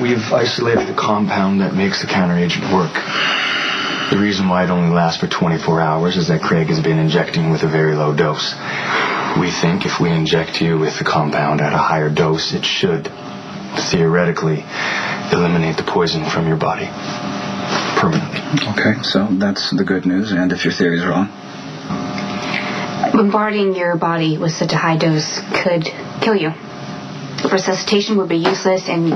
we've isolated the compound that makes the counteragent work. The reason why it only lasts for 24 hours is that Craig has been injecting with a very low dose. We think if we inject you with the compound at a higher dose, it should, theoretically, eliminate the poison from your body. Permanently. Okay, so that's the good news, and if your theory is wrong? Bombarding your body with such a high dose could kill you. Resuscitation would be useless, and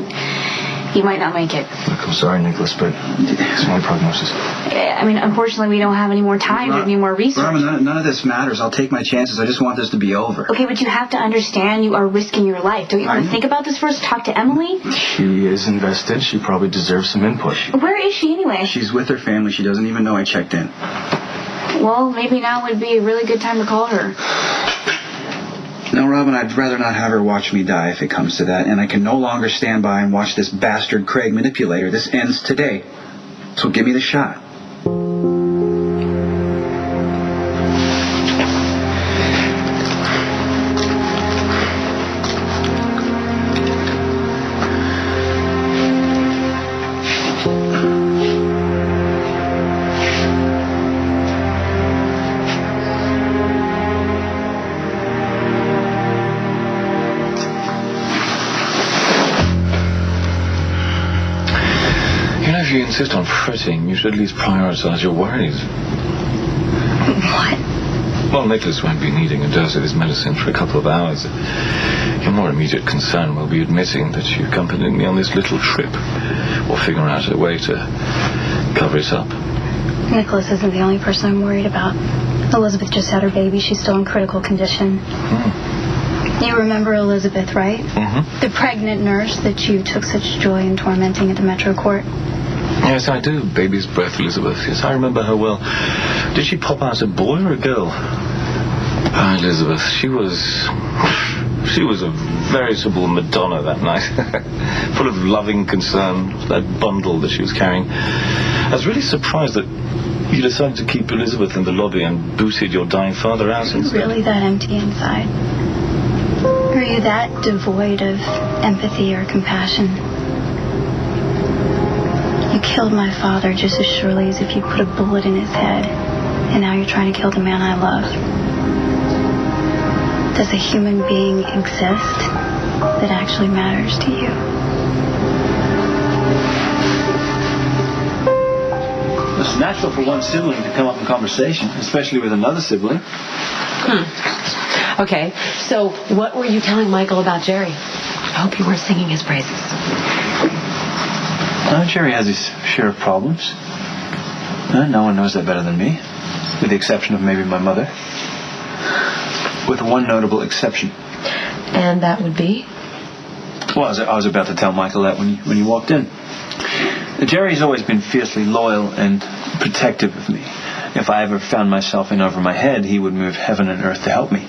you might not make it. Look, I'm sorry, Nicholas, but it's my prognosis. I mean, unfortunately, we don't have any more time to do more research. Robin, none of this matters. I'll take my chances. I just want this to be over. Okay, but you have to understand you are risking your life. Don't you want to think about this first? Talk to Emily? She is invested. She probably deserves some input. Where is she anyway? She's with her family. She doesn't even know I checked in. Well, maybe now would be a really good time to call her. No, Robin, I'd rather not have her watch me die if it comes to that, and I can no longer stand by and watch this bastard Craig manipulate her. This ends today. So give me the shot. If you insist on fretting, you should at least prioritize your worries. What? Well, Nicholas won't be needing a dose of his medicine for a couple of hours. Your more immediate concern will be admitting that you accompanied me on this little trip, or figuring out a way to cover it up. Nicholas isn't the only person I'm worried about. Elizabeth just had her baby. She's still in critical condition. You remember Elizabeth, right? Mm-hmm. The pregnant nurse that you took such joy in tormenting at the Metro Court. Yes, I do. Baby's breath, Elizabeth. Yes, I remember her well. Did she pop out a boy or a girl? Ah, Elizabeth, she was a veritable Madonna that night. Full of loving concern, that bundle that she was carrying. I was really surprised that you decided to keep Elizabeth in the lobby and booted your dying father out instead. Are you really that empty inside? Are you that devoid of empathy or compassion? You killed my father just as surely as if you put a bullet in his head, and now you're trying to kill the man I love. Does a human being exist that actually matters to you? It's natural for one sibling to come up in conversation, especially with another sibling. Okay, so what were you telling Michael about Jerry? I hope you weren't singing his praises. Jerry has his share of problems. No one knows that better than me, with the exception of maybe my mother. With one notable exception. And that would be? Well, I was about to tell Michael that when you walked in. Jerry's always been fiercely loyal and protective of me. If I ever found myself in over my head, he would move heaven and earth to help me.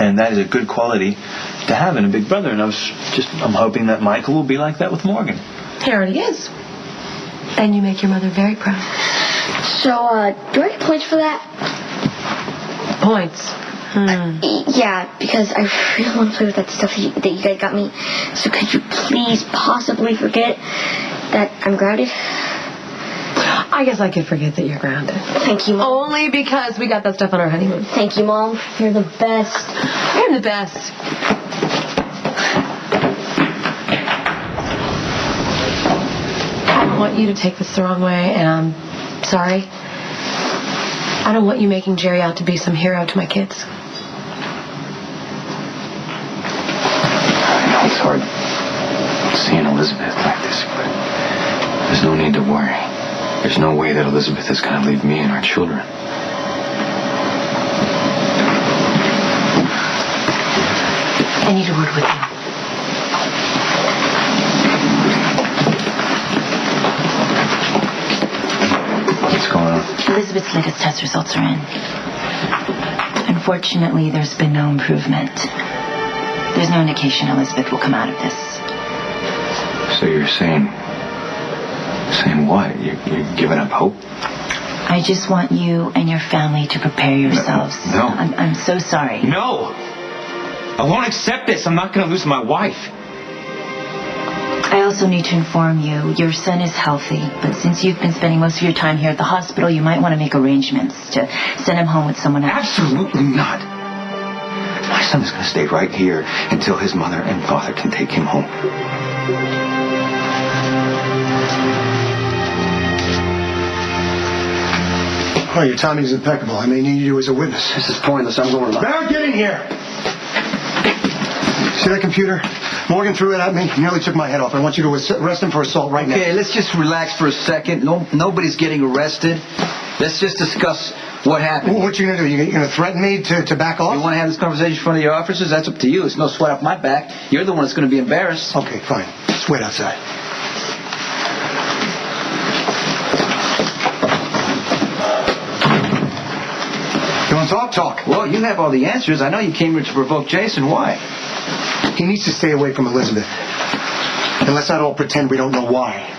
And that is a good quality to have in a big brother. And I'm hoping that Michael will be like that with Morgan. He already is. And you make your mother very proud. So, do I get points for that? Points? Yeah, because I really want to play with that stuff that you guys got me. So could you please possibly forget that I'm grounded? I guess I could forget that you're grounded. Thank you, Mom. Only because we got that stuff on our honeymoon. Thank you, Mom. You're the best. You're the best. I don't want you to take this the wrong way, and I'm sorry. I don't want you making Jerry out to be some hero to my kids. I know it's hard seeing Elizabeth like this, but there's no need to worry. There's no way that Elizabeth is going to leave me and our children. I need a word with you. What's going on? Elizabeth's latest test results are in. Unfortunately, there's been no improvement. There's no indication Elizabeth will come out of this. So you're saying what? You're giving up hope? I just want you and your family to prepare yourselves. No. I'm so sorry. No! I won't accept this. I'm not going to lose my wife. I also need to inform you, your son is healthy, but since you've been spending most of your time here at the hospital, you might want to make arrangements to send him home with someone else. Absolutely not. My son is going to stay right here until his mother and father can take him home. Oh, your timing is impeccable. I may need you as a witness. This is pointless. I'm going to... Barrett, get in here! See that computer? Morgan threw it at me. Nearly took my head off. I want you to arrest him for assault right now. Okay, let's just relax for a second. Nobody's getting arrested. Let's just discuss what happened. Well, what you going to do? You going to threaten me to back off? You want to have this conversation in front of your officers? That's up to you. It's no sweat off my back. You're the one that's going to be embarrassed. Okay, fine. Just wait outside. You want to talk? Talk. Well, you have all the answers. I know you came here to provoke Jason. Why? He needs to stay away from Elizabeth. And let's not all pretend we don't know why.